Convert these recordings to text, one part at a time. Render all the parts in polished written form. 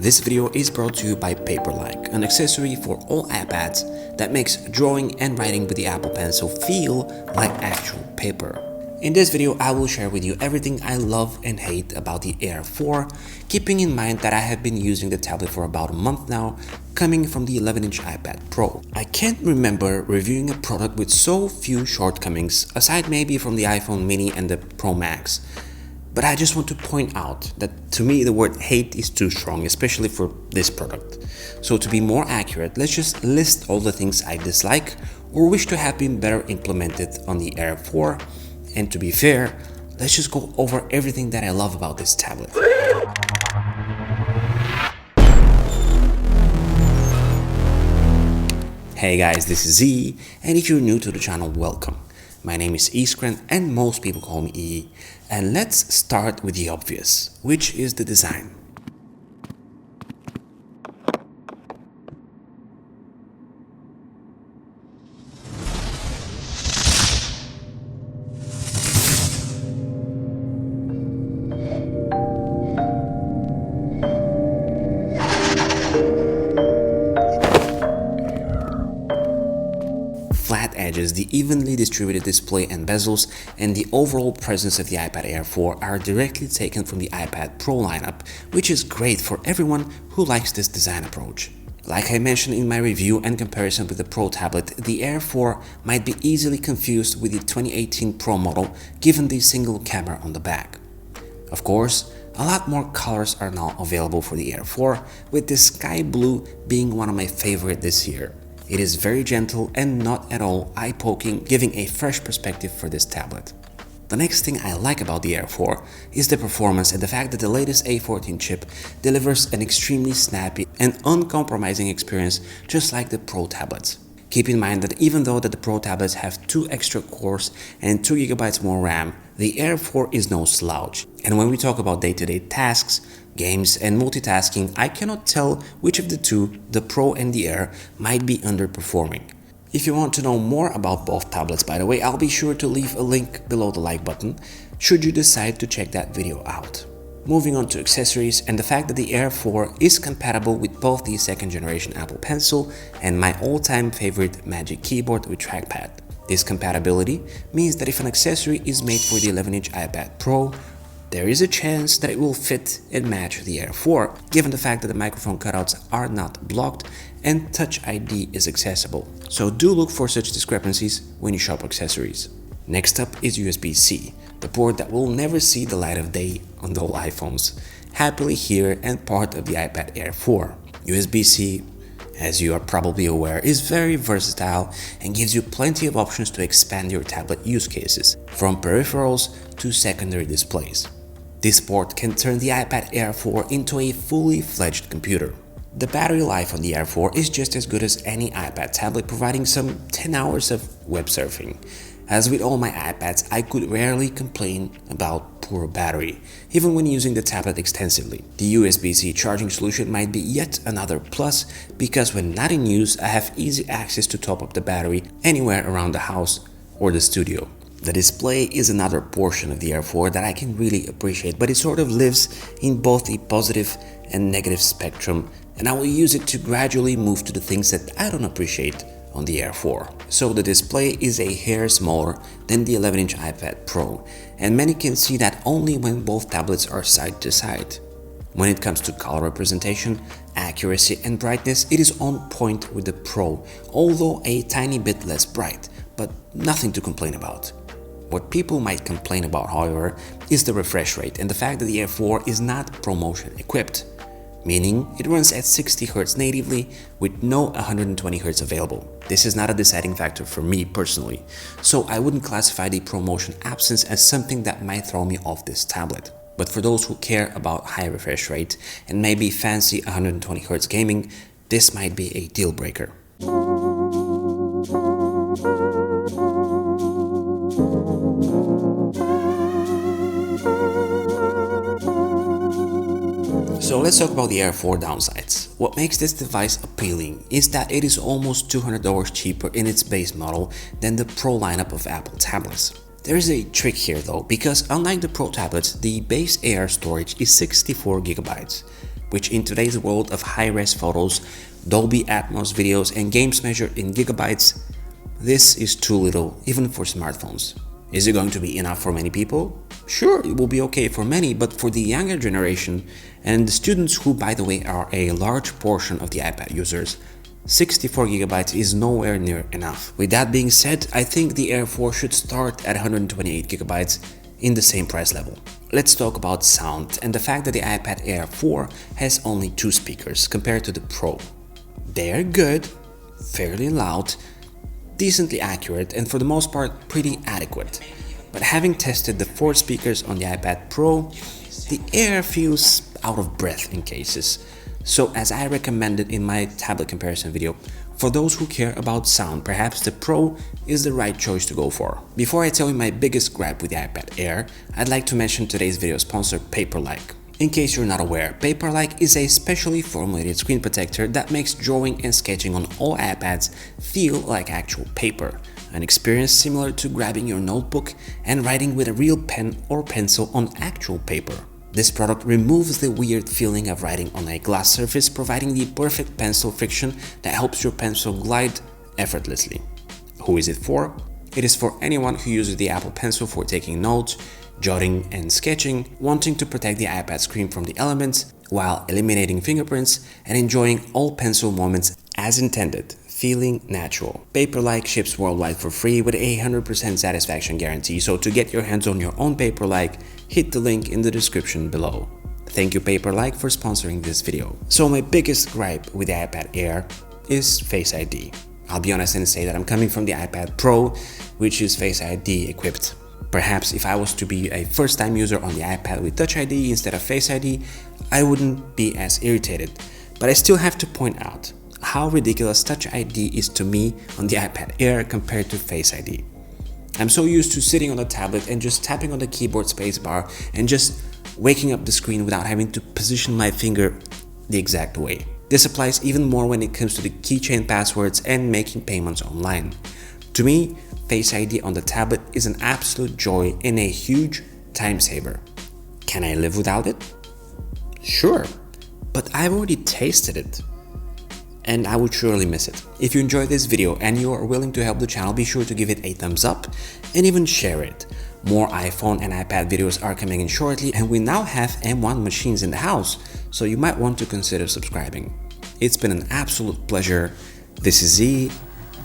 This video is brought to you by Paperlike, an accessory for all iPads that makes drawing and writing with the Apple Pencil feel like actual paper. In this video, I will share with you everything I love and hate about the Air 4, keeping in mind that I have been using the tablet for about a month now, coming from the 11-inch iPad Pro. I can't remember reviewing a product with so few shortcomings, aside maybe from the iPhone mini and the Pro Max. But I just want to point out that to me the word hate is too strong, especially for this product. So to be more accurate, let's just list all the things I dislike or wish to have been better implemented on the Air 4. And to be fair, let's just go over everything that I love about this tablet. Hey guys, this is Z, and if you're new to the channel, welcome. My name is Iskren and most people call me E. And let's start with the obvious, which is the design. Flat edges, the evenly distributed display and bezels, and the overall presence of the iPad Air 4 are directly taken from the iPad Pro lineup, which is great for everyone who likes this design approach. Like I mentioned in my review and comparison with the Pro tablet, the Air 4 might be easily confused with the 2018 Pro model given the single camera on the back. Of course, a lot more colors are now available for the Air 4, with the sky blue being one of my favorite this year. It is very gentle and not at all eye-poking, giving a fresh perspective for this tablet. The next thing I like about the Air 4 is the performance and the fact that the latest A14 chip delivers an extremely snappy and uncompromising experience just like the Pro tablets. Keep in mind that even though the Pro tablets have 2 extra cores and 2 GB more RAM, the Air 4 is no slouch. And when we talk about day-to-day tasks, games and multitasking, I cannot tell which of the two, the Pro and the Air, might be underperforming. If you want to know more about both tablets, by the way, I'll be sure to leave a link below the like button, should you decide to check that video out. Moving on to accessories and the fact that the Air 4 is compatible with both the 2nd generation Apple Pencil and my all-time favorite Magic Keyboard with trackpad. This compatibility means that if an accessory is made for the 11-inch iPad Pro, there is a chance that it will fit and match the Air 4, given the fact that the microphone cutouts are not blocked and Touch ID is accessible. So do look for such discrepancies when you shop accessories. Next up is USB-C, the port that will never see the light of day on all iPhones. Happily here and part of the iPad Air 4. USB-C, as you are probably aware, is very versatile and gives you plenty of options to expand your tablet use cases, from peripherals to secondary displays. This port can turn the iPad Air 4 into a fully fledged computer. The battery life on the Air 4 is just as good as any iPad tablet, providing some 10 hours of web surfing. As with all my iPads, I could rarely complain about poor battery, even when using the tablet extensively. The USB-C charging solution might be yet another plus, because when not in use, I have easy access to top up the battery anywhere around the house or the studio. The display is another portion of the Air 4 that I can really appreciate, but it sort of lives in both the positive and negative spectrum, and I will use it to gradually move to the things that I don't appreciate on the Air 4. So the display is a hair smaller than the 11-inch iPad Pro, and many can see that only when both tablets are side to side. When it comes to color representation, accuracy and brightness, it is on point with the Pro, although a tiny bit less bright, but nothing to complain about. What people might complain about, however, is the refresh rate and the fact that the Air 4 is not ProMotion equipped, meaning it runs at 60 Hz natively with no 120 Hz available. This is not a deciding factor for me personally, so I wouldn't classify the ProMotion absence as something that might throw me off this tablet. But for those who care about high refresh rate and maybe fancy 120 Hz gaming, this might be a deal breaker. So let's talk about the Air 4 downsides. What makes this device appealing is that it is almost $200 cheaper in its base model than the Pro lineup of Apple tablets. There is a trick here though, because unlike the Pro tablets, the base AR storage is 64 GB. which in today's world of high-res photos, Dolby Atmos videos and games measured in gigabytes, this is too little even for smartphones. Is it going to be enough for many people? Sure, it will be okay for many, but for the younger generation and the students who, by the way, are a large portion of the iPad users, 64 gigabytes is nowhere near enough. With that being said, I think the Air 4 should start at 128 gigabytes in the same price level. Let's talk about sound and the fact that the iPad Air 4 has only 2 speakers compared to the Pro. They are good, fairly loud, decently accurate, and for the most part pretty adequate. But having tested the 4 speakers on the iPad Pro, the Air feels out of breath in cases. So as I recommended in my tablet comparison video, for those who care about sound, perhaps the Pro is the right choice to go for. Before I tell you my biggest gripe with the iPad Air, I'd like to mention today's video sponsor, Paperlike. In case you're not aware, Paperlike is a specially formulated screen protector that makes drawing and sketching on all iPads feel like actual paper, an experience similar to grabbing your notebook and writing with a real pen or pencil on actual paper. This product removes the weird feeling of writing on a glass surface, providing the perfect pencil friction that helps your pencil glide effortlessly. Who is it for? It is for anyone who uses the Apple Pencil for taking notes, jotting and sketching, wanting to protect the iPad screen from the elements while eliminating fingerprints and enjoying all pencil moments as intended, feeling natural. Paperlike ships worldwide for free with a 100% satisfaction guarantee, so to get your hands on your own Paperlike, hit the link in the description below. Thank you Paperlike for sponsoring this video. So my biggest gripe with the iPad Air is Face ID. I'll be honest and say that I'm coming from the iPad Pro, which is Face ID equipped. Perhaps if I was to be a first-time user on the iPad with Touch ID instead of Face ID, I wouldn't be as irritated. But I still have to point out how ridiculous Touch ID is to me on the iPad Air compared to Face ID. I'm so used to sitting on the tablet and just tapping on the keyboard spacebar and just waking up the screen without having to position my finger the exact way. This applies even more when it comes to the keychain passwords and making payments online. To me, Face ID on the tablet is an absolute joy and a huge time saver. Can I live without it? Sure, but I've already tasted it, and I would surely miss it. If you enjoyed this video and you are willing to help the channel, be sure to give it a thumbs up and even share it. More iPhone and iPad videos are coming in shortly, and we now have M1 machines in the house, so you might want to consider subscribing. It's been an absolute pleasure. This is Z,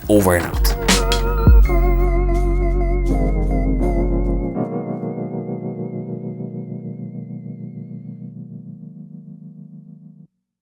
over and out.